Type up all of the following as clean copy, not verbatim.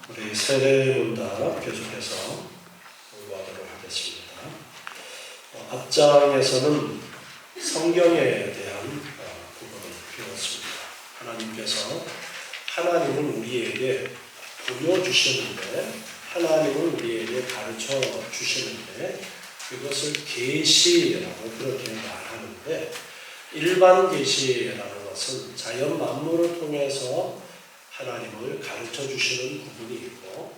우리 세례문답 계속해서 공부하도록 하겠습니다. 앞장에서는 성경에 대한 부분을 배웠습니다. 하나님께서 하나님은 우리에게 보여주시는데, 하나님은 우리에게 가르쳐 주시는데, 그것을 계시라고 그렇게 말하는데, 일반 계시라는 것은 자연 만물을 통해서 하나님을 가르쳐 주시는 부분이 있고,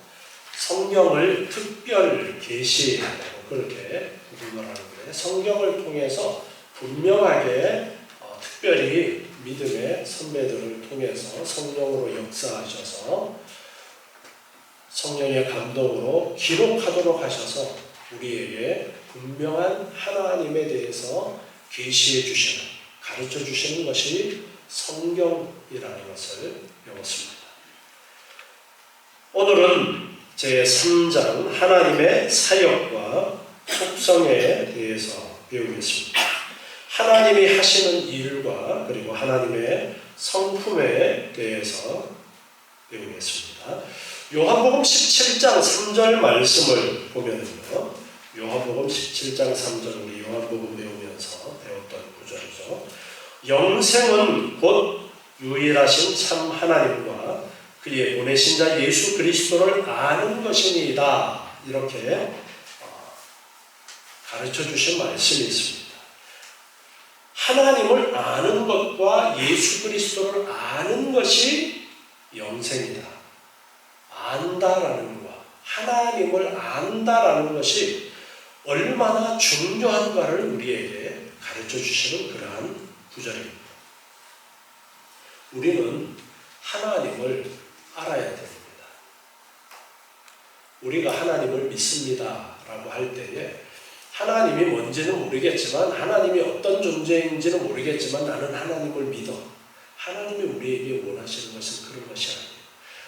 성경을 특별 계시라고 그렇게 구분을 하는데, 성경을 통해서 분명하게 특별히 믿음의 선배들을 통해서 성령으로 역사하셔서 성령의 감동으로 기록하도록 하셔서 우리에게 분명한 하나님에 대해서 계시해 주시는, 가르쳐 주시는 것이 성경이라는 것을 배웠습니다. 오늘은 제3장 하나님의 사역과 속성에 대해서 배우겠습니다. 하나님이 하시는 일과 그리고 하나님의 성품에 대해서 배우겠습니다. 요한복음 17장 3절 말씀을 보면요, 요한복음 17장 3절 우리 요한복음 배우면서 배웠던 구절이죠. 영생은 곧 유일하신 참 하나님과 그의 보내신 자 예수 그리스도를 아는 것이니이다. 이렇게 가르쳐 주신 말씀이 있습니다. 하나님을 아는 것과 예수 그리스도를 아는 것이 영생이다. 안다라는 것, 하나님을 안다라는 것이 얼마나 중요한가를 우리에게 가르쳐 주시는 그러한 구절입니다. 우리는 하나님을 알아야 됩니다. 우리가 하나님을 믿습니다 라고 할 때에 하나님이 뭔지는 모르겠지만, 하나님이 어떤 존재인지는 모르겠지만 나는 하나님을 믿어. 하나님이 우리에게 원하시는 것은 그런 것이 아니에요.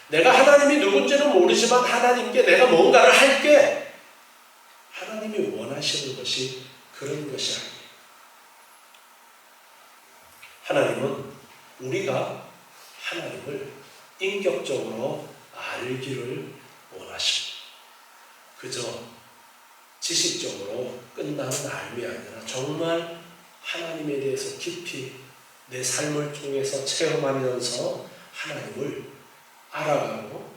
내가 하나님이 누군지는 모르지만 하나님께 내가 뭔가를 할게. 하나님이 원하시는 것이 그런 것이 아니에요. 하나님은 우리가 하나님을 인격적으로 알기를 원하십니다. 그저 지식적으로 끝나는 삶이 아니라 정말 하나님에 대해서 깊이 내 삶을 통해서 체험하면서 하나님을 알아가고,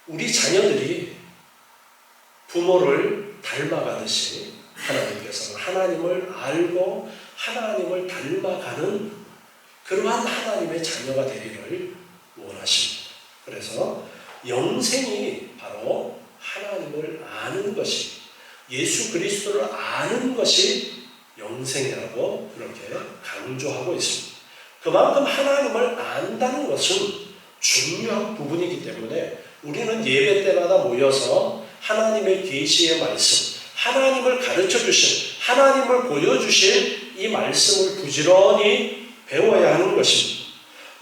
우리 자녀들이 부모를 닮아가듯이 하나님께서는 하나님을 알고 하나님을 닮아가는 그러한 하나님의 자녀가 되기를 원하십니다. 그래서 영생이 바로 하나님을 아는 것이, 예수 그리스도를 아는 것이 영생이라고 그렇게 강조하고 있습니다. 그만큼 하나님을 안다는 것은 중요한 부분이기 때문에 우리는 예배 때마다 모여서 하나님의 계시의 말씀, 하나님을 가르쳐 주신, 하나님을 보여주신 이 말씀을 부지런히 배워야 하는 것입니다.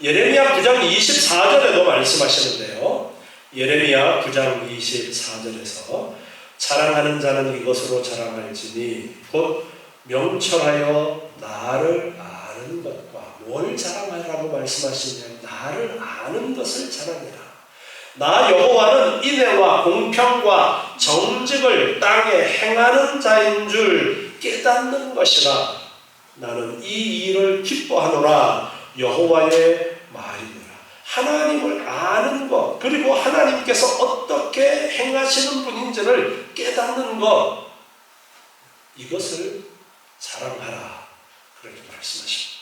예레미야 9장 24절에도 말씀하시는데요. 예레미야 9장 24절에서 자랑하는 자는 이것으로 자랑할지니 곧 명철하여 나를 아는 것과, 뭘 자랑하라고 말씀하시냐면 나를 아는 것을 자랑해라. 나 여호와는 인애와 공평과 정직을 땅에 행하는 자인 줄 깨닫는 것이라. 나는 이 일을 기뻐하노라. 여호와의 말이니라. 하나님을 아는 것, 그리고 하나님께서 어떻게 행하시는 분인지를 깨닫는 것, 이것을 자랑하라. 그렇게 말씀하십니다.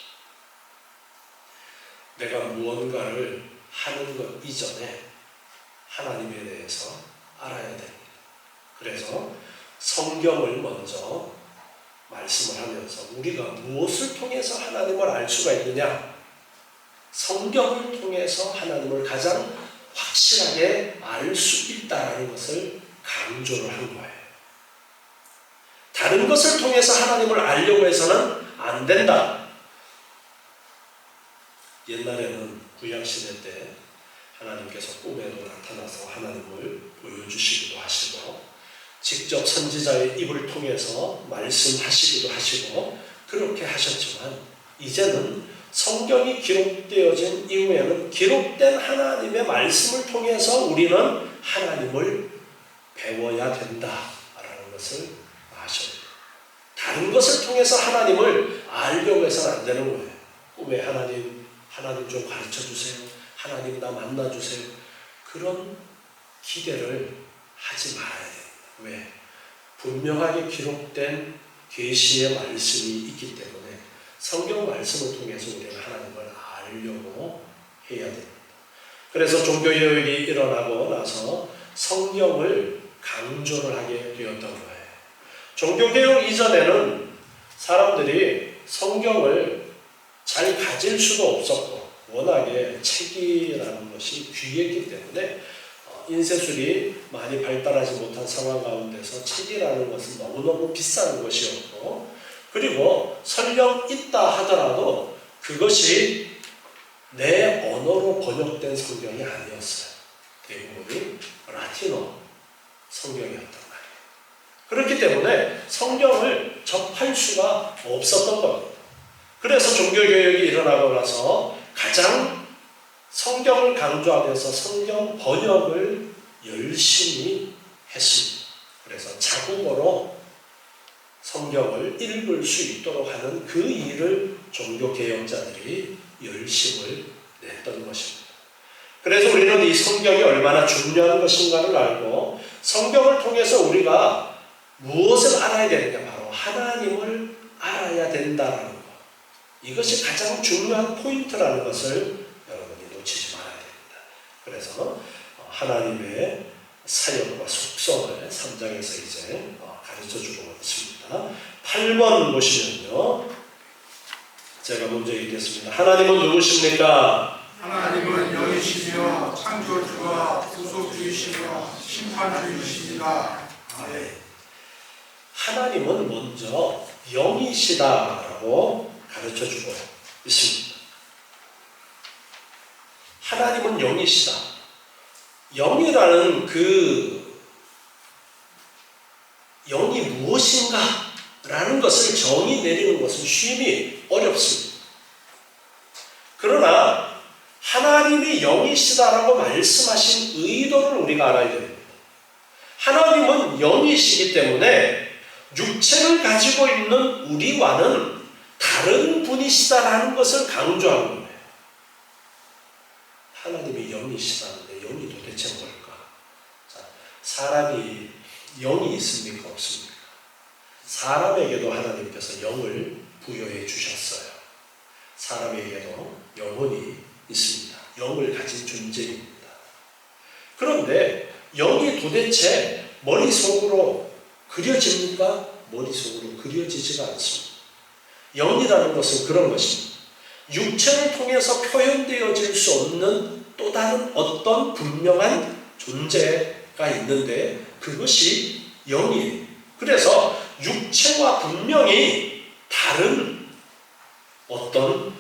내가 무언가를 하는 것 이전에 하나님에 대해서 알아야 됩니다. 그래서 성경을 먼저 말씀을 하면서 우리가 무엇을 통해서 하나님을 알 수가 있느냐? 성경을 통해서 하나님을 가장 확실하게 알 수 있다는 것을 강조를 한 거예요. 다른 것을 통해서 하나님을 알려고 해서는 안 된다. 옛날에는 구약시대 때 하나님께서 꿈에도 나타나서 하나님을 보여주시기도 하시고, 직접 선지자의 입을 통해서 말씀하시기도 하시고 그렇게 하셨지만, 이제는 성경이 기록되어진 이후에는 기록된 하나님의 말씀을 통해서 우리는 하나님을 배워야 된다라는 것을 아셔야 돼요. 다른 것을 통해서 하나님을 알려고 해서는 안 되는 거예요. 왜 하나님 좀 가르쳐 주세요. 하나님 나 만나 주세요. 그런 기대를 하지 말아야 돼요. 왜? 분명하게 기록된 계시의 말씀이 있기 때문에 성경 말씀을 통해서 우리가 하나님을 알려고 해야 됩니다. 그래서 종교개혁이 일어나고 나서 성경을 강조를 하게 되었던 거예요. 종교개혁 이전에는 사람들이 성경을 잘 가질 수도 없었고 워낙에 책이라는 것이 귀했기 때문에 인쇄술이 많이 발달하지 못한 상황 가운데서 책이라는 것은 너무너무 비싼 것이었고, 그리고 설령 있다 하더라도 그것이 내 언어로 번역된 성경이 아니었어요. 대부분이 라틴어 성경이었단 말이에요. 그렇기 때문에 성경을 접할 수가 없었던 겁니다. 그래서 종교개혁이 일어나고 나서 가장 성경을 강조하면서 성경 번역을 열심히 했습니다. 그래서 자국어로 성경을 읽을 수 있도록 하는 그 일을 종교개혁자들이 열심을 냈던 것입니다. 그래서 우리는 이 성경이 얼마나 중요한 것인가를 알고 성경을 통해서 우리가 무엇을 알아야 되느냐, 바로 하나님을 알아야 된다는 것. 이것이 가장 중요한 포인트라는 것을 여러분이 놓치지 말아야 됩니다. 그래서 하나님의 사역과 속성을 3장에서 이제 가르쳐주고 있습니다. 8번 보시면요, 제가 먼저 읽겠습니다. 하나님은 누구십니까? 하나님은 영이시며 창조주와 구속주이시며 심판주이십니다. 네. 하나님은 먼저 영이시다라고 가르쳐주고 있습니다. 하나님은 영이시다. 영이라는 그 영이 무엇인가 라는 것을 정의 내리는 것은 쉬움이 어렵습니다. 그러나 하나님이 영이시다라고 말씀하신 의도를 우리가 알아야 됩니다. 하나님은 영이시기 때문에 육체를 가지고 있는 우리와는 다른 분이시다라는 것을 강조하는 거예요. 하나님이 영이시다는데 영이 도대체 뭘까? 자, 사람이 영이 있습니까? 없습니까? 사람에게도 하나님께서 영을 부여해 주셨어요. 사람에게도 영혼이 있습니다. 영을 가진 존재입니다. 그런데 영이 도대체 머릿속으로 그려집니까? 머릿속으로 그려지지가 않습니다. 영이라는 것은 그런 것입니다. 육체를 통해서 표현되어질 수 없는 또 다른 어떤 분명한 존재가 있는데 그것이 영이에요. 그래서 육체와 분명히 다른 어떤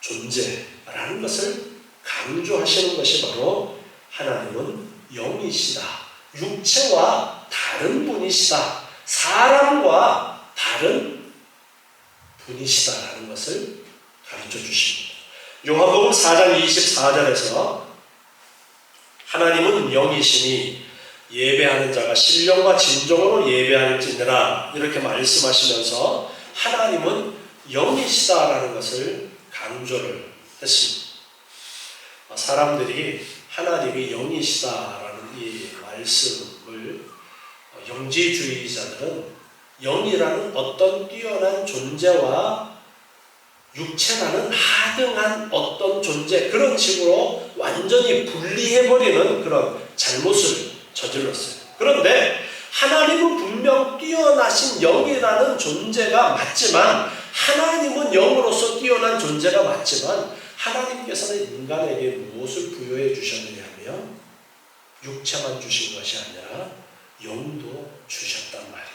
존재라는 것을 강조하시는 것이 바로 하나님은 영이시다. 육체와 다른 분이시다. 사람과 다른 분이시다라는 것을 가르쳐 주십니다. 요한복음 4장 24절에서 하나님은 영이시니 예배하는 자가 신령과 진정으로 예배할지니라 이렇게 말씀하시면서 하나님은 영이시다라는 것을 강조를 했습니다. 사람들이 하나님이 영이시다라는 이 말씀을 영지주의자들은 영이라는 어떤 뛰어난 존재와 육체라는 하등한 어떤 존재, 그런 식으로 완전히 분리해버리는 그런 잘못을 저질렀어요. 그런데 하나님은 분명 뛰어나신 영이라는 존재가 맞지만, 하나님은 영으로서 뛰어난 존재가 맞지만 하나님께서는 인간에게 무엇을 부여해 주셨느냐 하면 육체만 주신 것이 아니라 영도 주셨단 말이에요.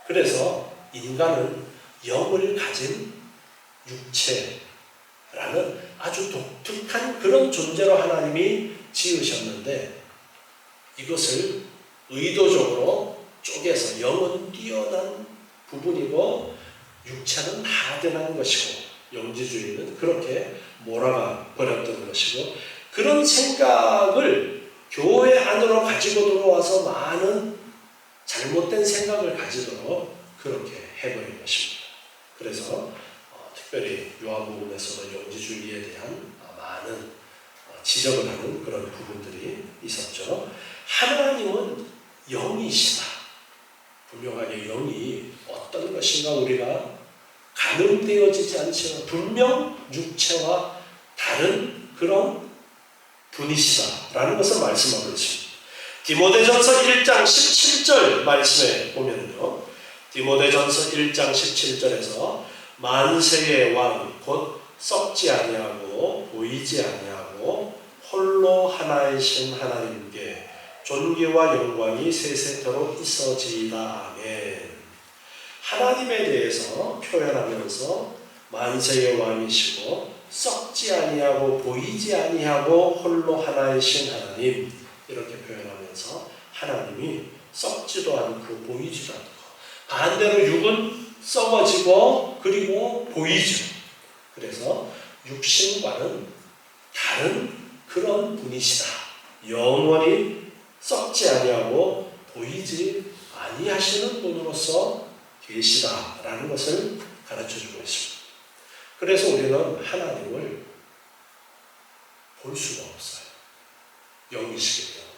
그래서 인간은 영을 가진 육체라는 아주 독특한 그런 존재로 하나님이 지으셨는데, 이것을 의도적으로 쪼개서 영은 뛰어난 부분이고 육체는 하등한 것이고 영지주의는 그렇게 몰아가 버렸던 것이고, 그런 생각을 교회 안으로 가지고 들어와서 많은 잘못된 생각을 가지도록 그렇게 해버린 것입니다. 그래서 특별히 요한복음에서는 영지주의에 대한 많은 지적을 하는 그런 부분들이 있었죠. 하나님은 영이시다. 분명하게 영이 어떤 것인가 우리가 가늠되어지지 않지만 분명 육체와 다른 그런 분이시다라는 것을 말씀하고 있습니다. 디모데전서 1장 17절 말씀에 보면요, 디모데전서 1장 17절에서 만세의 왕 곧 썩지 아니하고 보이지 아니하고 홀로 하나이신 하나님께 존귀와 영광이 세세토록 있어지이다. 아멘. 하나님에 대해서 표현하면서 만세의 왕이시고 썩지 아니하고 보이지 아니하고 홀로 하나이신 하나님, 이렇게 표현하면서 하나님이 썩지도 않고 보이지도 않고, 반대로 육은 썩어지고 그리고 보이죠. 그래서 육신과는 다른 그런 분이시다. 영원히 썩지 아니하고 보이지 아니하시는 분으로서 계시다라는 것을 가르쳐주고 있습니다. 그래서 우리는 하나님을 볼 수가 없어요. 영이시기 때문에.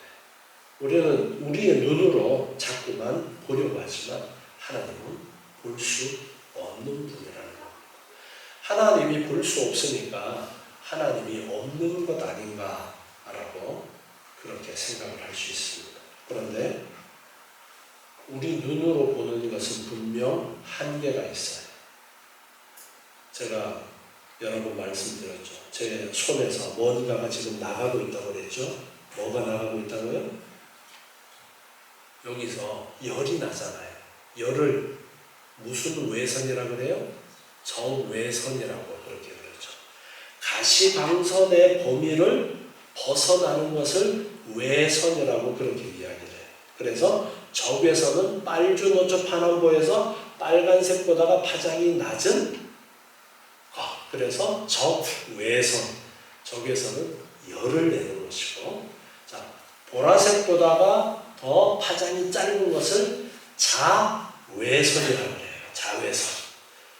우리는 우리의 눈으로 자꾸만 보려고 하지만 하나님은 볼 수 없는 분이라는 겁니다. 하나님이 볼 수 없으니까 하나님이 없는 것 아닌가라고 그렇게 생각을 할 수 있습니다. 그런데 우리 눈으로 보는 것은 분명 한계가 있어요. 제가 여러 번 말씀드렸죠. 제 손에서 뭔가가 지금 나가고 있다고 그랬죠. 뭐가 나가고 있다고요? 여기서 열이 나잖아요. 열을 무슨 외선이라고 그래요? 정외선이라고 그렇게 그러죠. 가시방선의 범위를 벗어나는 것을 외선이라고 그렇게 이야기를 해요. 그래서 적외선은 빨주노초 파남보에서 빨간색보다가 파장이 낮은 것, 그래서 적외선, 적외선은 열을 내는 것이고, 자, 보라색보다가 더 파장이 짧은 것을 자외선이라고 해요. 자외선.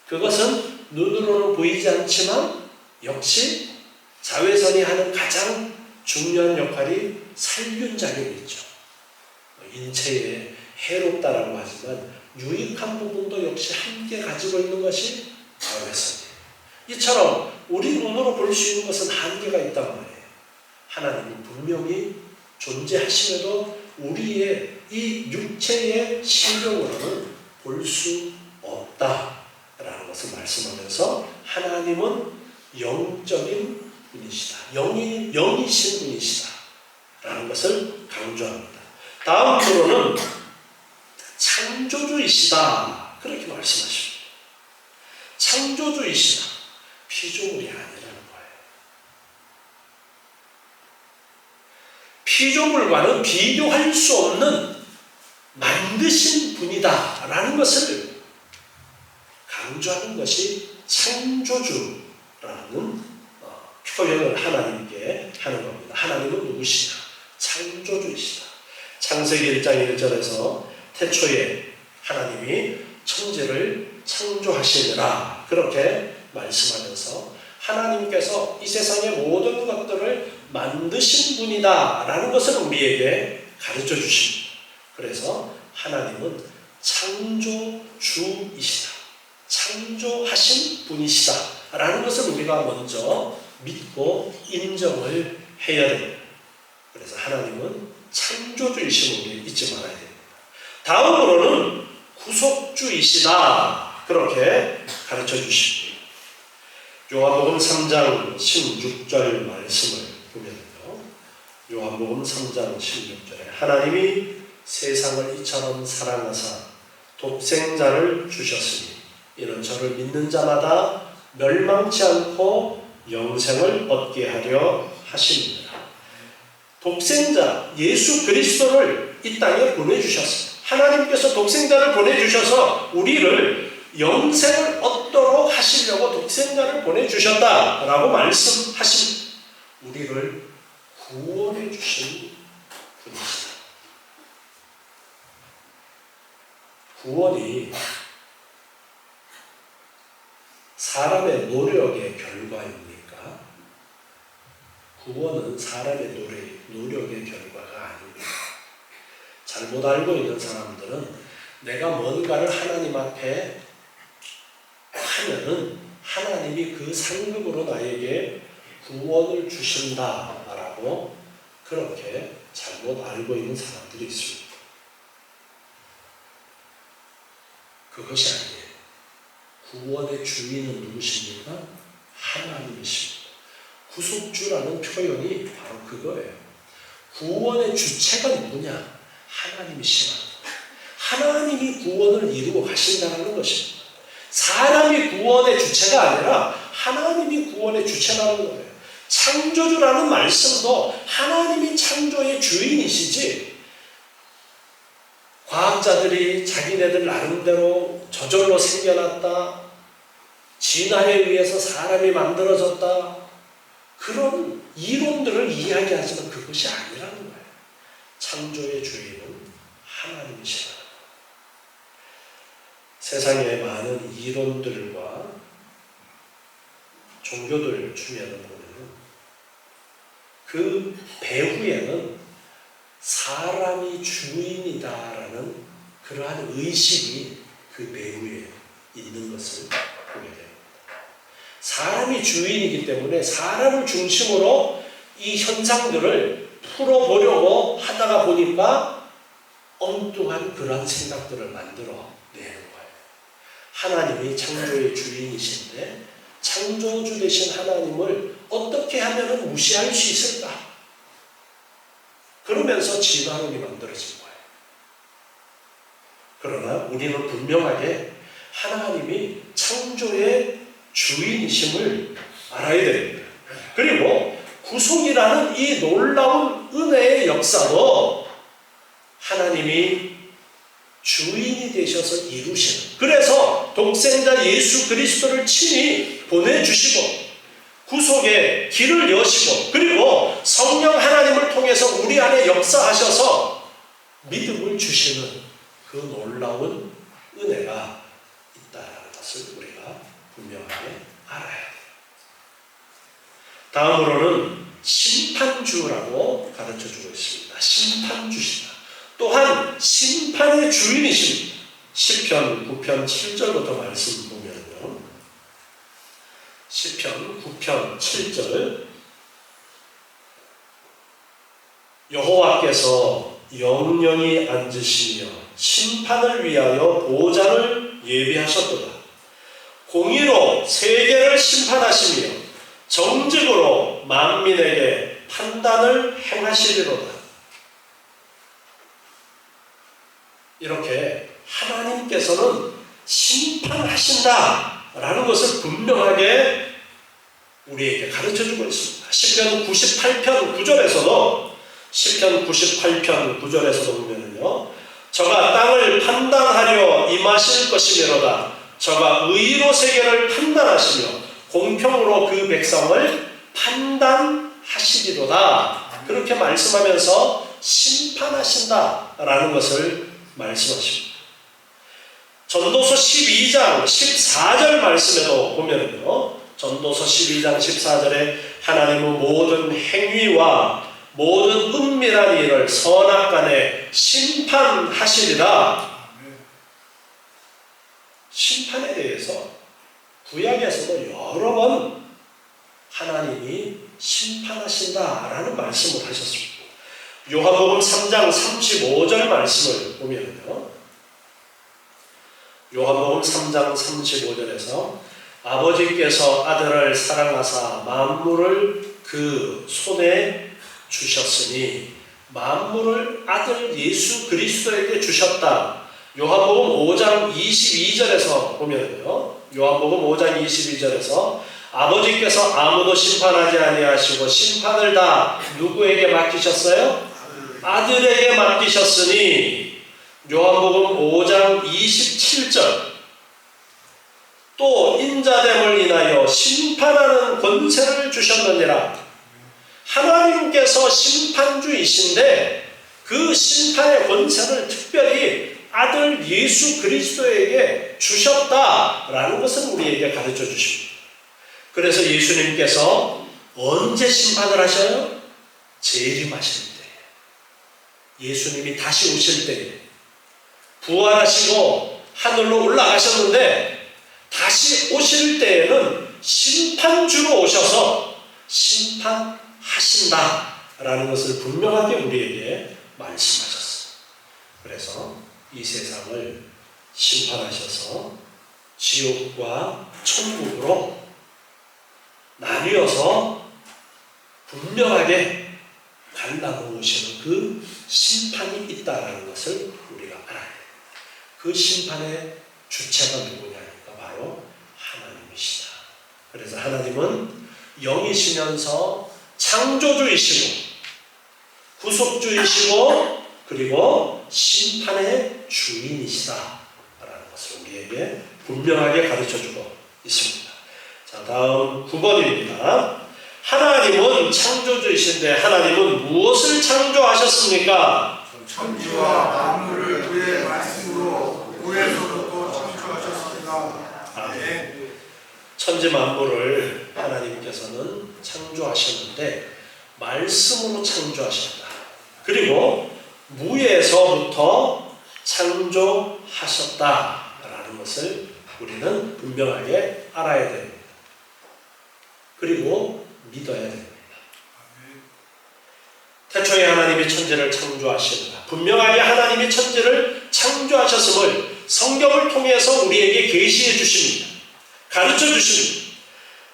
그것은 눈으로는 보이지 않지만 역시 자외선이 하는 가장 중요한 역할이 살균작용이 있죠. 인체에 해롭다라고 하지만 유익한 부분도 역시 함께 가지고 있는 것이 자외선이에요. 이처럼 우리 눈으로 볼 수 있는 것은 한계가 있단 말이에요. 하나님은 분명히 존재하심에도 우리의 이 육체의 신경으로는 볼 수 없다라는 것을 말씀하면서 하나님은 영적인 분이시다. 영이신 분이시다. 라는 것을 강조합니다. 다음 주로는 창조주이시다. 그렇게 말씀하십니다. 창조주이시다. 피조물이 아니라는 거예요. 피조물과는 비교할 수 없는 만드신 분이다 라는 것을 강조하는 것이 창조주라는 표현을 하나님께 하는 겁니다. 하나님은 누구시냐? 창조주이시다. 창세기 1장 1절에서 태초에 하나님이 천지를 창조하시느라 그렇게 말씀하면서 하나님께서 이 세상의 모든 것들을 만드신 분이다 라는 것을 우리에게 가르쳐 주십니다. 그래서 하나님은 창조주이시다. 창조하신 분이시다 라는 것을 우리가 먼저 믿고 인정을 해야 됩니다. 그래서 하나님은 창조주이심을 잊지 말아야 됩니다. 다음으로는 구속주이시다 그렇게 가르쳐 주십니다. 요한복음 3장 16절 말씀을 보면요, 요한복음 3장 16절에 하나님이 세상을 이처럼 사랑하사 독생자를 주셨으니 이는 저를 믿는 자마다 멸망치 않고 영생을 얻게 하려 하십니다. 독생자 예수 그리스도를 이 땅에 보내주셨습니다. 하나님께서 독생자를 보내주셔서 우리를 영생을 얻도록 하시려고 독생자를 보내주셨다라고 말씀하신 우리를 구원해 주신 분이시다. 구원이 사람의 노력의 결과입니까? 구원은 사람의 노력의 결과가 아닙니다. 잘못 알고 있는 사람들은 내가 뭔가를 하나님 앞에 하면은 하나님이 그 상급으로 나에게 구원을 주신다라고 그렇게 잘못 알고 있는 사람들이 있습니다. 그것이 아니에요. 구원의 주인은 누구십니까? 하나님이십니다. 구속주라는 표현이 바로 그거예요. 구원의 주체가 누구냐? 하나님이시다. 하나님이 구원을 이루어 가신다는 것입니다. 사람이 구원의 주체가 아니라 하나님이 구원의 주체라는 거예요. 창조주라는 말씀도 하나님이 창조의 주인이시지, 과학자들이 자기네들 나름대로 저절로 생겨났다, 진화에 의해서 사람이 만들어졌다, 그런 이론들을 이야기하지만 그것이 아니라는 거예요. 창조의 주인은 하나님이시다. 세상에 많은 이론들과 종교들 중에는 보면 그 배후에는 사람이 주인이다라는 그러한 의식이 그 배후에 있는 것을 보게 됩니다. 사람이 주인이기 때문에 사람을 중심으로 이 현상들을 풀어보려고 하다가 보니까 엉뚱한 그런 생각들을 만들어 내는 거예요. 하나님이 창조의 주인이신데 창조주 되신 하나님을 어떻게 하면 무시할 수 있을까? 그러면서 진화론이 만들어진 거예요. 그러나 우리는 분명하게 하나님이 창조의 주인이심을 알아야 됩니다. 그리고 구속이라는 이 놀라운 은혜의 역사도 하나님이 주인이 되셔서 이루시는, 그래서 독생자 예수 그리스도를 친히 보내주시고 구속의 길을 여시고 그리고 성령 하나님을 통해서 우리 안에 역사하셔서 믿음을 주시는 그 놀라운 은혜가 있다는 것을 우리가 분명하게 알아야 돼요. 다음으로는 심판주라고 가르쳐주고 있습니다. 심판주시다. 또한 심판의 주인이십니다. 시편 9편 7절부터 말씀 보면요. 시편 9편 7절, 여호와께서 영영히 앉으시며 심판을 위하여 보좌를 예비하셨도다. 공의로 세계를 심판하시며 정직으로 만민에게 판단을 행하시리로다. 이렇게 하나님께서는 심판하신다라는 것을 분명하게 우리에게 가르쳐주고 있습니다. 시편 98편 9절에서도 시편 98편 9절에서도 보면요, 저가 땅을 판단하려 임하실 것이미로다. 저가 의로 세계를 판단하시며 공평으로 그 백성을 판단하시리로다. 그렇게 말씀하면서 심판하신다라는 것을 말씀하십니다. 전도서 12장 14절 말씀에도 보면요, 전도서 12장 14절에 하나님은 모든 행위와 모든 은밀한 일을 선악간에 심판하시리라. 심판에 대해서 구약에서도 여러 번 하나님이 심판하신다라는 말씀을 하셨습니다. 요한복음 3장 35절 말씀을 보면요, 요한복음 3장 35절에서 아버지께서 아들을 사랑하사 만물을 그 손에 주셨으니 만물을 아들 예수 그리스도에게 주셨다. 요한복음 5장 22절에서 보면요, 요한복음 5장 22절에서 아버지께서 아무도 심판하지 아니하시고 심판을 다 누구에게 맡기셨어요? 아들에게 맡기셨으니 요한복음 5장 27절, 또 인자됨을 인하여 심판하는 권세를 주셨느니라. 하나님께서 심판주이신데 그 심판의 권세를 특별히 아들 예수 그리스도에게 주셨다라는 것을 우리에게 가르쳐 주십니다. 그래서 예수님께서 언제 심판을 하셔요? 재림하실 때, 예수님이 다시 오실 때, 부활하시고 하늘로 올라가셨는데 다시 오실 때에는 심판주로 오셔서 심판하신다라는 것을 분명하게 우리에게 말씀하셨어요. 그래서 이 세상을 심판하셔서 지옥과 천국으로 나뉘어서 분명하게 갈라놓으시는 그 심판이 있다는 것을 우리가 알아야 돼요. 그 심판의 주체가 누구냐니까 바로 하나님이시다. 그래서 하나님은 영이시면서 창조주이시고 구속주이시고 그리고 심판의 주인이시다라는 것을 우리에게 분명하게 가르쳐주고 있습니다. 자, 다음 9번입니다. 하나님은 창조주이신데 하나님은 무엇을 창조하셨습니까? 천지와 만물을 그의 말씀으로 우에서부터 창조하셨습니다. 아멘. 천지 만물을 하나님께서는 창조하셨는데 말씀으로 창조하셨다. 그리고 무에서부터 창조하셨다라는 것을 우리는 분명하게 알아야 됩니다. 그리고 믿어야 됩니다. 태초에 하나님이 천지를 창조하시느라 분명하게 하나님이 천지를 창조하셨음을 성경을 통해서 우리에게 계시해 주십니다. 가르쳐 주십니다.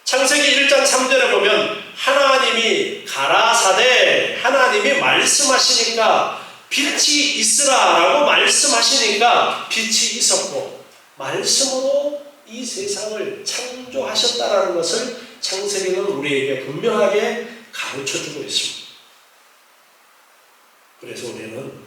창세기 1장 3절에 보면 하나님이 가라사대, 하나님이 말씀하시니까 빛이 있으라 라고 말씀하시니까 빛이 있었고 말씀으로 이 세상을 창조하셨다라는 것을 창세기는 우리에게 분명하게 가르쳐주고 있습니다. 그래서 우리는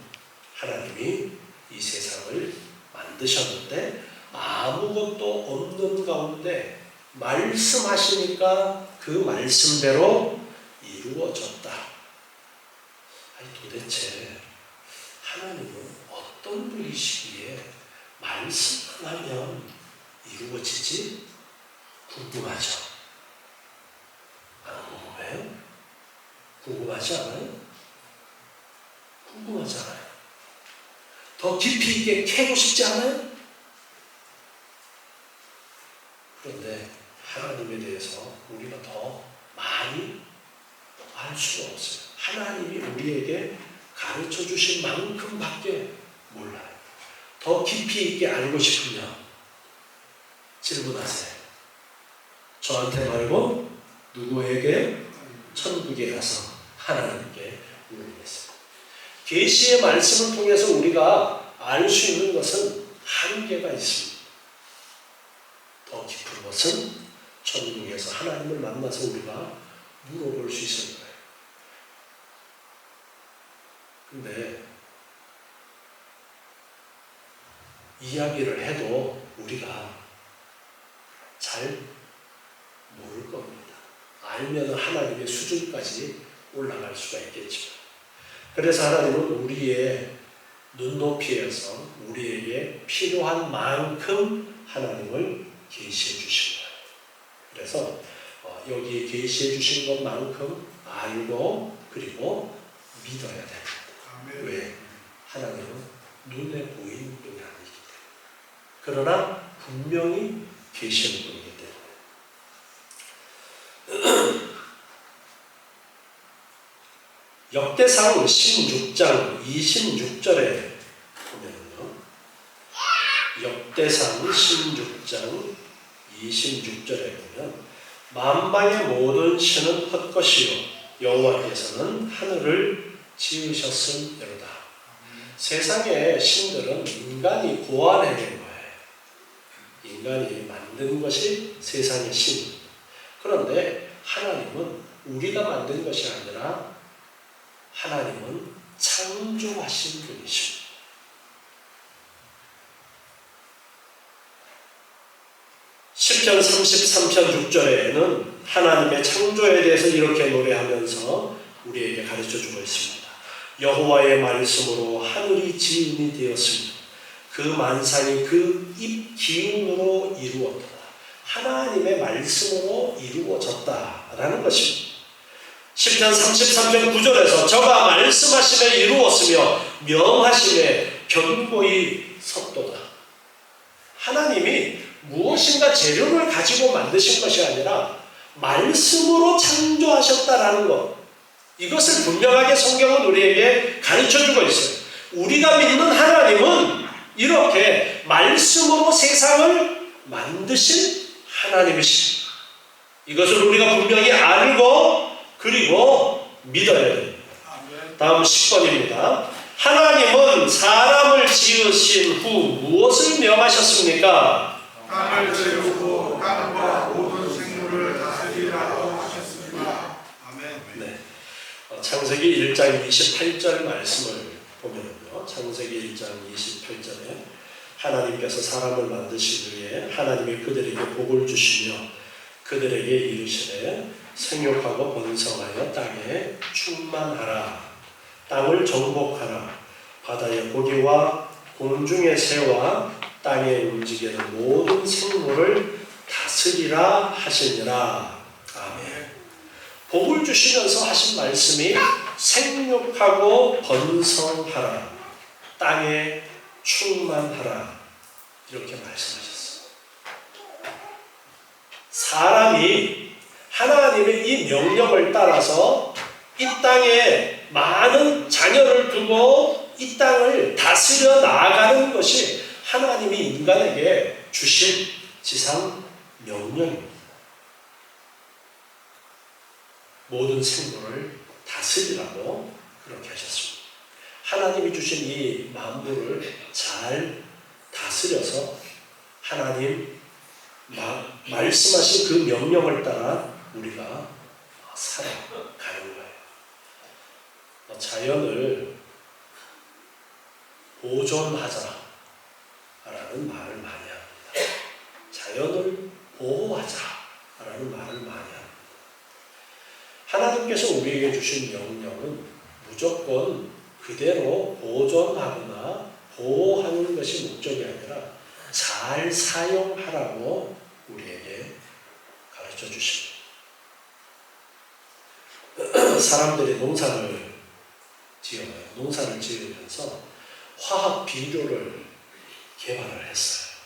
하나님이 이 세상을 만드셨는데 아무것도 없는 가운데 말씀하시니까 그 말씀대로 이루어졌다. 아니 도대체 하나님은 어떤 분이시기에 말씀만 하면 이루어지지? 궁금하죠? 안 궁금해요? 궁금하지 않아요? 궁금하잖아요. 더 깊이 있게 캐고 싶지 않아요? 그런데 하나님에 대해서 우리가 더 많이 알 수가 없어요. 하나님이 우리에게 가르쳐 주신 만큼밖에 몰라요. 더 깊이 있게 알고 싶으면 질문하세요. 저한테 말고 누구에게? 천국에 가서 하나님께 물으겠어요. 계시의 말씀을 통해서 우리가 알 수 있는 것은 한계가 있습니다. 더 깊은 것은 천국에서 하나님을 만나서 우리가 물어볼 수 있을 거예요. 근데 이야기를 해도 우리가 잘 모를 겁니다. 알면 하나님의 수준까지 올라갈 수가 있겠지만 그래서 하나님은 우리의 눈높이에서 우리에게 필요한 만큼 하나님을 계시해 주신 거예요. 그래서 여기에 계시해 주신 것만큼 알고 그리고 믿어야 됩니다. 왜? 하나님은 눈에 보이는 분이 아니기 때문에. 그러나 분명히 계시는 분이기 때문에. 역대상 16장 26절에 보면요. 역대상 16장 26절에 보면 만방의 모든 신은 헛것이요 여호와께서는 하늘을 지으셨음이로다. 세상의 신들은 인간이 고안해낸 거예요. 인간이 만든 것이 세상의 신. 그런데 하나님은 우리가 만든 것이 아니라 하나님은 창조하신 분이십니다. 시편 33편 6절에는 하나님의 창조에 대해서 이렇게 노래하면서 우리에게 가르쳐주고 있습니다. 여호와의 말씀으로 하늘이 지음이 되었습니다. 그 만상이 그 입 기움으로 이루었다. 하나님의 말씀으로 이루어졌다라는 것입니다. 시편 33편 9절에서 저가 말씀하심에 이루었으며 명하심에 견고히 섰도다. 하나님이 무엇인가 재료를 가지고 만드신 것이 아니라 말씀으로 창조하셨다라는 것, 이것을 분명하게 성경은 우리에게 가르쳐주고 있어요. 우리가 믿는 하나님은 이렇게 말씀으로 세상을 만드신 하나님이십니다. 이것을 우리가 분명히 알고 그리고 믿어야 됩니다. 다음 10번입니다. 하나님은 사람을 지으신 후 무엇을 명하셨습니까? 땅을 채우고 땅과 모든 생물을 다스리라고 하셨습니다. 아멘. 네. 창세기 1장 28절 말씀을 보면요. 창세기 1장 28절에 하나님께서 사람을 만드신 후에 하나님이 그들에게 복을 주시며 그들에게 이르시되 생육하고 번성하여 땅에 충만하라. 땅을 정복하라. 바다의 고기와 공중의 새와 땅에 움직이는 모든 생물을 다스리라 하시니라. 아멘. 복을 주시면서 하신 말씀이 생육하고 번성하라. 땅에 충만하라. 이렇게 말씀하셨어요. 사람이 하나님의 이 명령을 따라서 이 땅에 많은 자녀를 두고 이 땅을 다스려 나아가는 것이 하나님이 인간에게 주신 지상 명령입니다. 모든 생물을 다스리라고 그렇게 하셨습니다. 하나님이 주신 이 만물을 잘 다스려서 하나님 말씀하신 그 명령을 따라 우리가 살아가는 거예요. 자연을 보존하자라는 말을 많이 합니다. 자연을 보호하자라는 말을 많이 합니다. 하나님께서 우리에게 주신 명령은 무조건 그대로 보존하거나 보호하는 것이 목적이 아니라 잘 사용하라고 우리에게 가르쳐 주십니다. 사람들이 농사를 지어요. 농사를 지으면서 화학 비료를 개발을 했어요.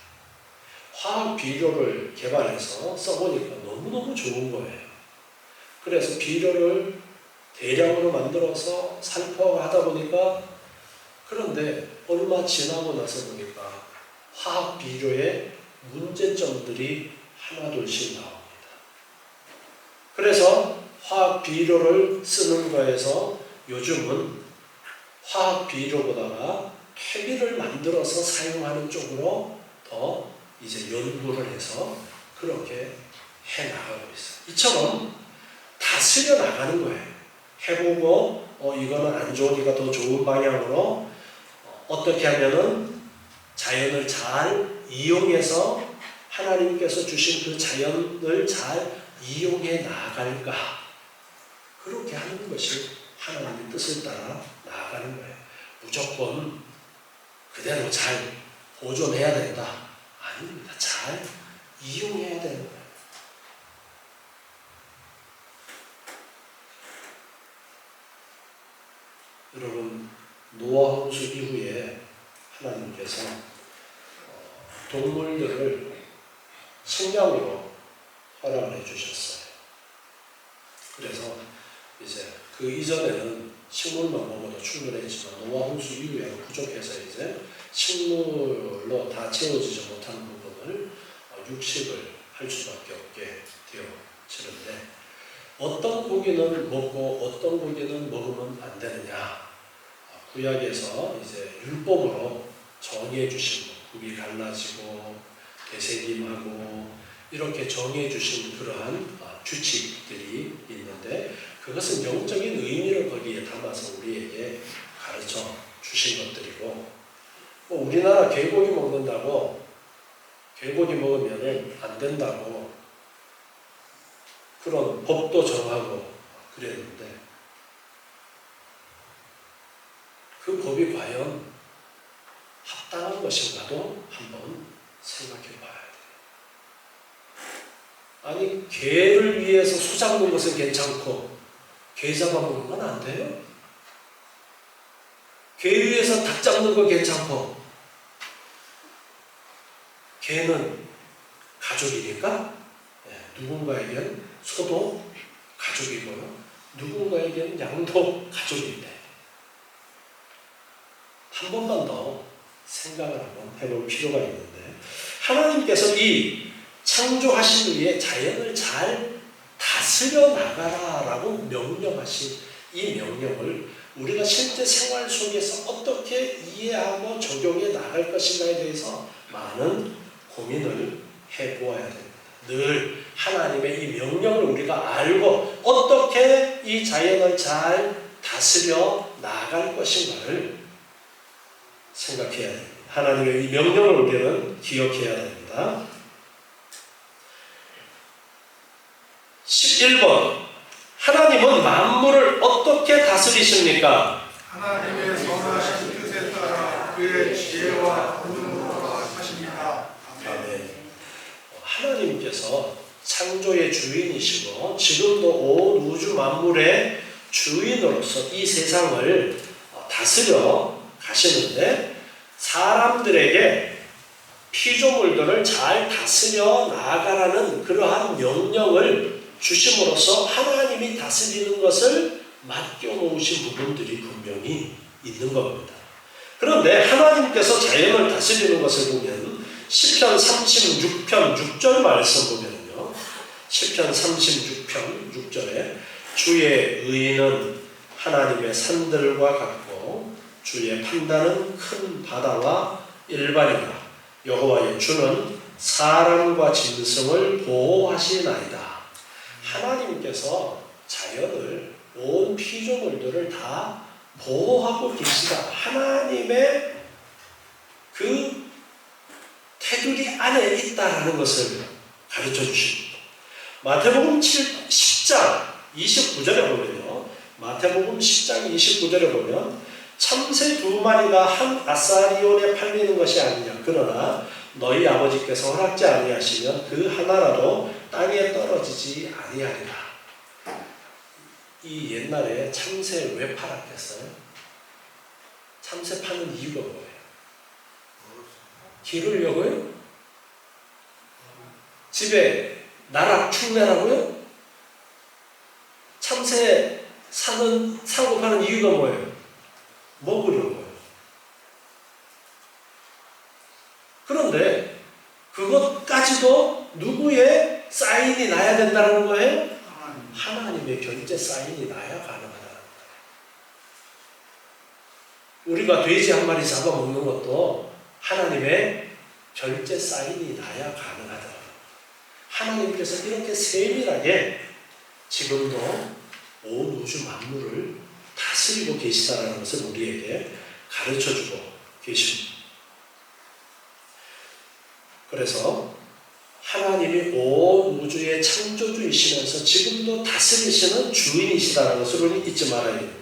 화학 비료를 개발해서 써보니까 너무너무 좋은 거예요. 그래서 비료를 대량으로 만들어서 살포하다 보니까, 그런데 얼마 지나고 나서 보니까 화학 비료의 문제점들이 하나둘씩 나옵니다. 그래서 화학 비료를 쓰는 거에서 요즘은 화학 비료보다가 퇴비를 만들어서 사용하는 쪽으로 더 이제 연구를 해서 그렇게 해 나가고 있어요. 이처럼 다스려 나가는 거예요. 해보고 이거는 안 좋으니까 더 좋은 방향으로 어떻게 하면은 자연을 잘 이용해서 하나님께서 주신 그 자연을 잘 이용해 나갈까, 그렇게 하는 것이 하나님의 뜻을 따라 나아가는 거예요. 무조건 그대로 잘 보존해야 된다, 아닙니다. 잘 이용해야 되는 거예요. 여러분, 노아 홍수 이후에 하나님께서 동물들을 식량으로 허락을 해주셨어요. 그래서 이제 그 이전에는 식물만 먹어도 충분했지만 노아 홍수 이후에 부족해서 이제 식물로 다 채워지지 못하는 부분을 육식을 할 수밖에 없게 되어지는데, 어떤 고기는 먹고 어떤 고기는 먹으면 안 되느냐, 구약에서 이제 율법으로 정해 주신 것, 굽이 갈라지고 되새김하고 이렇게 정해 주신 그러한 규칙들이 있는데, 그것은 영적인 의미를 거기에 담아서 우리에게 가르쳐 주신 것들이고, 우리나라 개고기 먹는다고 개고기 먹으면 안 된다고 그런 법도 정하고 그랬는데 그 법이 과연 합당한 것인가도 한번 생각해 봐야 돼요. 아니, 개를 위해서 소 잡는 것은 괜찮고 개 잡아먹는 건 안 돼요? 개 위해서 닭 잡는 건 괜찮고 개는 가족이니까 누군가에겐 소도 가족이고요. 누군가에게는 양도 가족인데 한 번만 더 생각을 한번 해볼 필요가 있는데 하나님께서 이 창조하신 후에 자연을 잘 다스려 나가라라고 명령하신 이 명령을 우리가 실제 생활 속에서 어떻게 이해하고 적용해 나갈 것인가에 대해서 많은 고민을 해보아야 됩니다. 늘 하나님의 이 명령을 우리가 알고 어떻게 이 자연을 잘 다스려 나갈 것인가를 생각해야 됩니다. 하나님의 이 명령을 우리는 기억해야 됩니다. 11번 하나님은 만물을 어떻게 다스리십니까? 하나님의 선하신 뜻에 따라 그의 지혜와 권능으로 하십니다. 아멘. 하나님께서 창조의 주인이시고 지금도 온 우주 만물의 주인으로서 이 세상을 다스려 가시는데 사람들에게 피조물들을 잘 다스려 나가라는 그러한 명령을 주심으로써 하나님이 다스리는 것을 맡겨놓으신 부분들이 분명히 있는 겁니다. 그런데 하나님께서 자연을 다스리는 것을 보면 시편 36편 6절 말씀 보면요, 시편 36편 6절에 주의 의는 하나님의 산들과 같고 주의 판단은 큰 바다와 일반이다. 여호와의 주는 사람과 짐승을 보호하시나이다. 하나님께서 자연을 온 피조물들을 다 보호하고 계시다. 하나님의 그 테두리 안에 있다라는 것을 가르쳐 주십니다. 마태복음 10장 29절에 보면요. 마태복음 10장 29절에 보면 참새 2마리가 한 아사리온에 팔리는 것이 아니냐. 그러나 너희 아버지께서 허락지 아니하시면 그 하나라도 땅에 떨어지지 아니하리라. 이 옛날에 참새 왜 팔았겠어요? 참새 파는 이유가 뭐예요? 기르려고요? 집에 나락 축내라고요? 참새 사고 파는 이유가 뭐예요? 먹으려고요. 그런데 그것까지도 누구의 사인이 나야 된다는 거예요? 하나님의 결제 사인이 나야 가능하다는 거예요. 우리가 돼지 한 마리 잡아먹는 것도 하나님의 결제 사인이 나야 가능하다. 하나님께서 이렇게 세밀하게 지금도 온 우주 만물을 다스리고 계시다는 것을 우리에게 가르쳐주고 계십니다. 그래서 하나님이 온 우주의 창조주이시면서 지금도 다스리시는 주인이시다는 것을 우리 잊지 말아야 됩니다.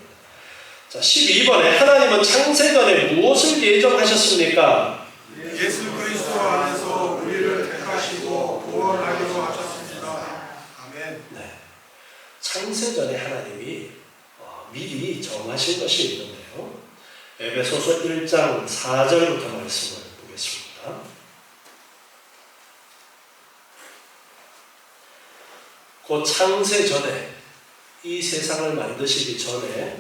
자, 12번에 하나님은 창세전에 무엇을 예정하셨습니까? 예수 그리스도 안에서 우리를 택하시고 구원하기로 하셨습니다. 아멘. 네. 창세전에 하나님이 미리 정하신 것이 있는데요. 에베소서 1장 4절부터 말씀을 보겠습니다. 그 창세전에 이 세상을 만드시기 전에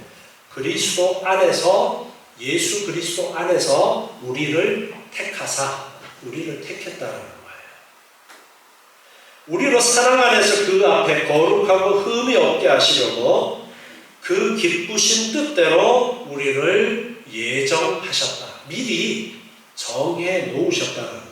그리스도 안에서 예수 그리스도 안에서 우리를 택하사 우리를 택했다는 거예요. 우리로 사랑 안에서 그 앞에 거룩하고 흠이 없게 하시려고 그 기쁘신 뜻대로 우리를 예정하셨다. 미리 정해 놓으셨다는 거예요.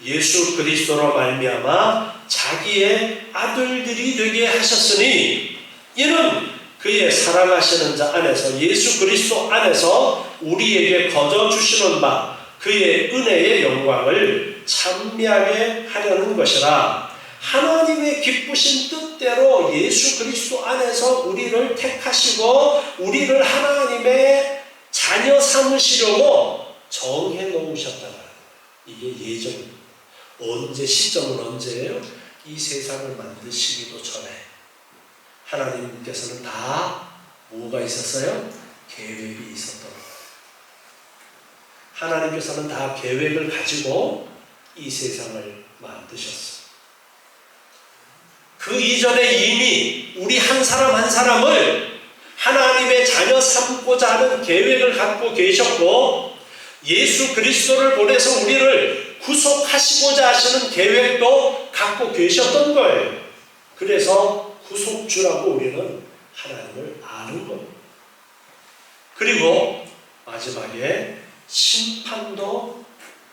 예수 그리스도로 말미암아 자기의 아들들이 되게 하셨으니 이는 그의 사랑하시는 자 안에서 예수 그리스도 안에서 우리에게 거저 주시는 바 그의 은혜의 영광을 찬미하게 하려는 것이라 하나님의 기쁘신 뜻대로 예수 그리스도 안에서 우리를 택하시고 우리를 하나님의 자녀 삼으시려고 정해 놓으셨다는 이게 예정입니다. 언제 시점은 언제예요? 이 세상을 만드시기도 전에 하나님께서는 다 뭐가 있었어요? 계획이 있었던 거예요. 하나님께서는 다 계획을 가지고 이 세상을 만드셨어요. 그 이전에 이미 우리 한 사람 한 사람을 하나님의 자녀 삼고자 하는 계획을 갖고 계셨고 예수 그리스도를 보내서 우리를 구속하시고자 하시는 계획도 갖고 계셨던 거예요. 그래서 구속주라고 우리는 하나님을 아는 겁니다. 그리고 마지막에 심판도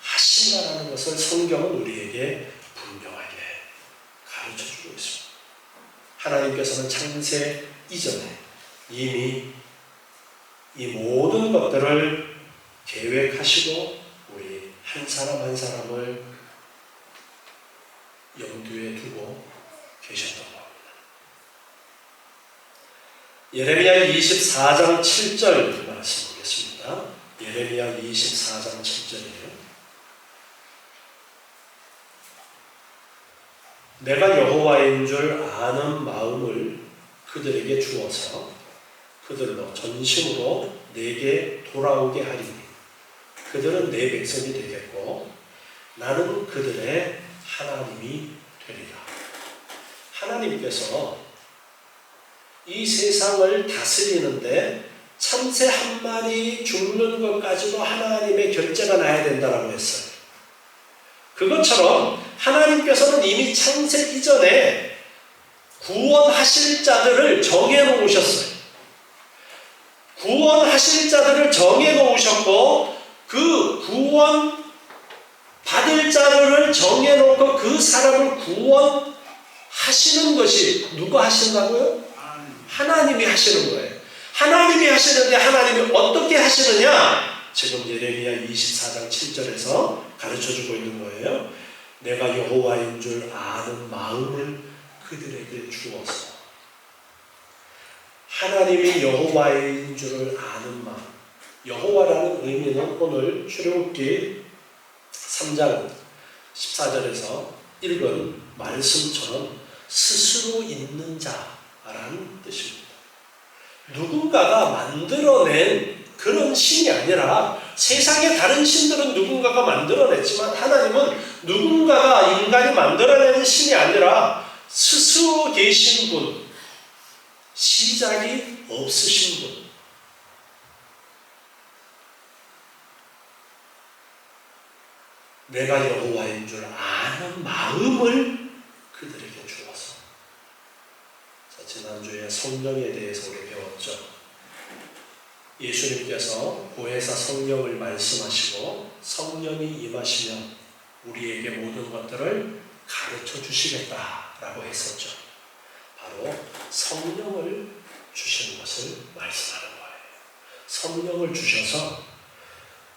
하신다라는 것을 성경은 우리에게 분명하게 가르쳐주고 있습니다. 하나님께서는 창세 이전에 이미 이 모든 것들을 계획하시고 우리 한 사람 한 사람을 염두에 두고 계셨던 겁니다. 예레미야 24장 7절 말씀 보겠습니다. 예레미야 24장 7절이에요. 내가 여호와인 줄 아는 마음을 그들에게 주어서 그들로 전심으로 내게 돌아오게 하리니 그들은 내 백성이 되겠고 나는 그들의 하나님이 되리라. 하나님께서 이 세상을 다스리는데 참새 한 마리 죽는 것까지도 하나님의 결제가 나야 된다라고 했어요. 그것처럼 하나님께서는 이미 창세 이전에 구원하실 자들을 정해놓으셨어요. 구원하실 자들을 정해놓으셨고 그 구원 받을 자들을 정해놓고 그 사람을 구원하시는 것이 누가 하신다고요? 하나님이 하시는 거예요. 하나님이 하시는데 하나님이 어떻게 하시느냐? 지금 예레미야 24장 7절에서 가르쳐주고 있는 거예요. 내가 여호와인 줄 아는 마음을 그들에게 주어서. 하나님이 여호와인 줄을 아는 마음. 여호와라는 의미는 오늘 출애굽기 3장 14절에서 읽은 말씀처럼 스스로 있는 자라는 뜻입니다. 누군가가 만들어낸 그런 신이 아니라 세상의 다른 신들은 누군가가 만들어냈지만 하나님은 누군가가 인간이 만들어낸 신이 아니라 스스로 계신 분, 시작이 없으신 분. 내가 여호와인 줄 아는 마음을 그들에게 주어서. 자, 지난주에 성령에 대해서 우리 배웠죠. 예수님께서 보혜사 성령을 말씀하시고 성령이 임하시면 우리에게 모든 것들을 가르쳐 주시겠다라고 했었죠. 바로 성령을 주시는 것을 말씀하는 거예요. 성령을 주셔서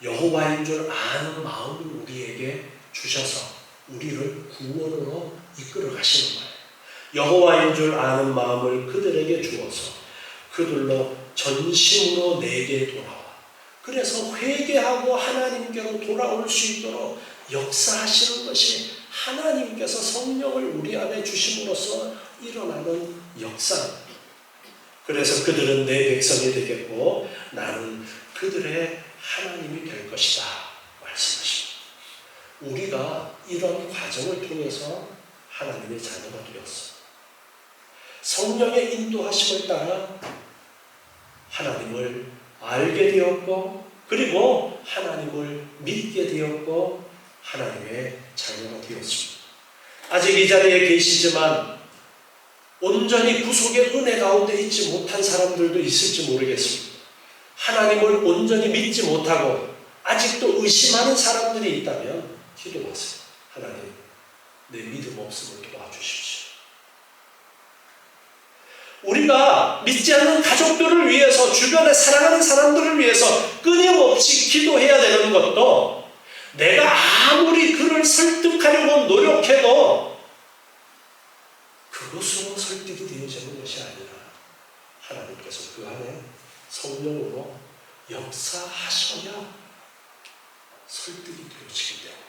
여호와인 줄 아는 마음을 우리에게 주셔서 우리를 구원으로 이끌어 가시는 거예요. 여호와인 줄 아는 마음을 그들에게 주어서 그들로 전심으로 내게 돌아와. 그래서 회개하고 하나님께로 돌아올 수 있도록 역사하시는 것이 하나님께서 성령을 우리 안에 주심으로써 일어나는 역사입니다. 그래서 그들은 내 백성이 되겠고 나는 그들의 하나님이 될 것이다 말씀하십니다. 우리가 이런 과정을 통해서 하나님의 자녀가 되었어. 성령의 인도하심을 따라 하나님을 알게 되었고 그리고 하나님을 믿게 되었고 하나님의 자녀가 되었습니다. 아직 이 자리에 계시지만 온전히 구속의 은혜 가운데 있지 못한 사람들도 있을지 모르겠습니다. 하나님을 온전히 믿지 못하고 아직도 의심하는 사람들이 있다면 기도하세요. 하나님, 내 믿음 없음을 도와주십시오. 우리가 믿지 않는 가족들을 위해서 주변에 사랑하는 사람들을 위해서 끊임없이 기도해야 되는 것도 내가 아무리 그를 설득하려고 노력해도 그것으로 설득이 되어지는 것이 아니라 하나님께서 그 안에 성령으로 역사하셔야 설득이 되어지기 때문에,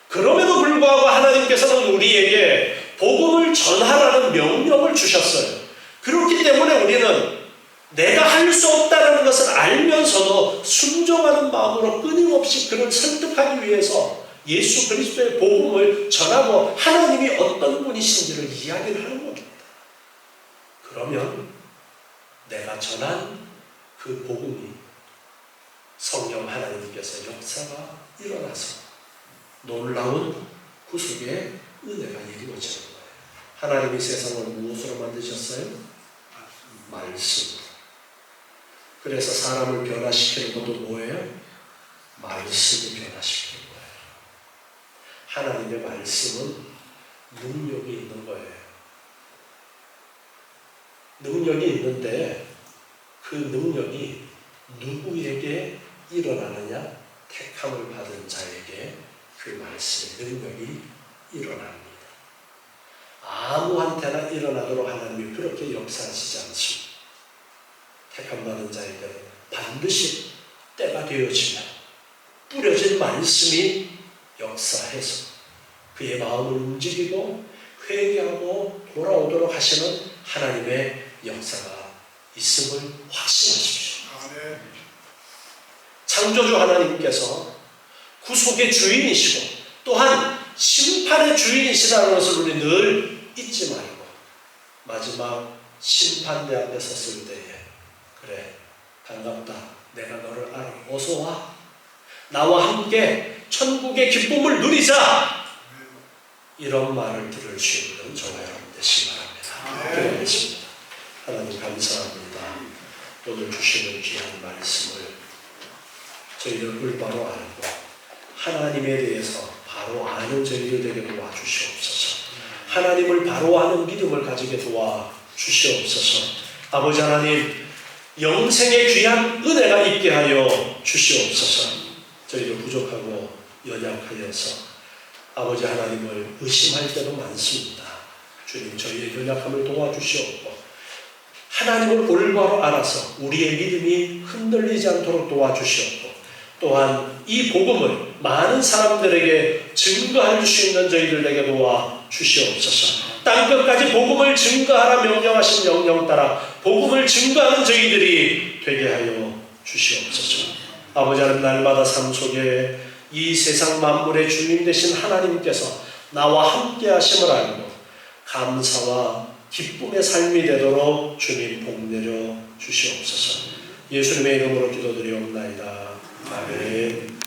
그럼에도 불구하고 하나님께서는 우리에게 복음을 전하라는 명령을 주셨어요. 그렇기 때문에 우리는 내가 할 수 없다는 것을 알면서도 순종하는 마음으로 끊임없이 그를 설득하기 위해서 예수 그리스도의 복음을 전하고 하나님이 어떤 분이신지를 이야기를 하는 겁니다. 그러면 내가 전한 그 복음이 성령 하나님께서 역사가 일어나서 놀라운 구속의 은혜가 이루어지는 거예요. 하나님이 세상을 무엇으로 만드셨어요? 말씀으로. 그래서 사람을 변화시키는 것도 뭐예요? 말씀을 변화시키는 거예요. 하나님의 말씀은 능력이 있는 거예요. 능력이 있는데 그 능력이 누구에게 일어나느냐? 택함을 받은 자에게 그 말씀의 능력이 일어납니다. 아무한테나 일어나도록 하나님이 그렇게 역사하시지 않습니다. 택함 받은 자에게는 반드시 때가 되어지면 뿌려진 말씀이 역사해서 그의 마음을 움직이고 회개하고 돌아오도록 하시는 하나님의 역사가 있음을 확신하십시오. 아멘. 창조주 하나님께서 구속의 주인이시고 또한 심판의 주인이시라는 것을 우리 늘 잊지 말고 마지막 심판대 앞에 섰을 때에 그래 반갑다 내가 너를 알아 어서 와 나와 함께 천국의 기쁨을 누리자 이런 말을 들을 수 있는 저와 여러분 되시기 바랍니다. 기도하겠습니다. 하나님 감사합니다. 오늘 주시는 귀한 말씀을 저희들 올바로 알고 하나님에 대해서 바로 아는 저희들 되게 도와주시옵소서. 하나님을 바로 아는 믿음을 가지게 도와주시옵소서. 아버지 하나님 영생의 귀한 은혜가 있게 하여 주시옵소서. 저희들 부족하고 연약하여서 아버지 하나님을 의심할 때도 많습니다. 주님 저희의 연약함을 도와주시옵고 하나님을 올바로 알아서 우리의 믿음이 흔들리지 않도록 도와주시옵고 또한 이 복음을 많은 사람들에게 증거할 수 있는 저희들에게 도와주시옵소서. 땅끝까지 복음을 증거하라 명령하신 명령 따라 복음을 증거하는 저희들이 되게 하여 주시옵소서. 아버지 하나님 날마다 삶 속에 이 세상 만물의 주님 되신 하나님께서 나와 함께 하심을 알고 감사와 기쁨의 삶이 되도록 주님 복 내려 주시옵소서. 예수님의 이름으로 기도드리옵나이다. 아멘.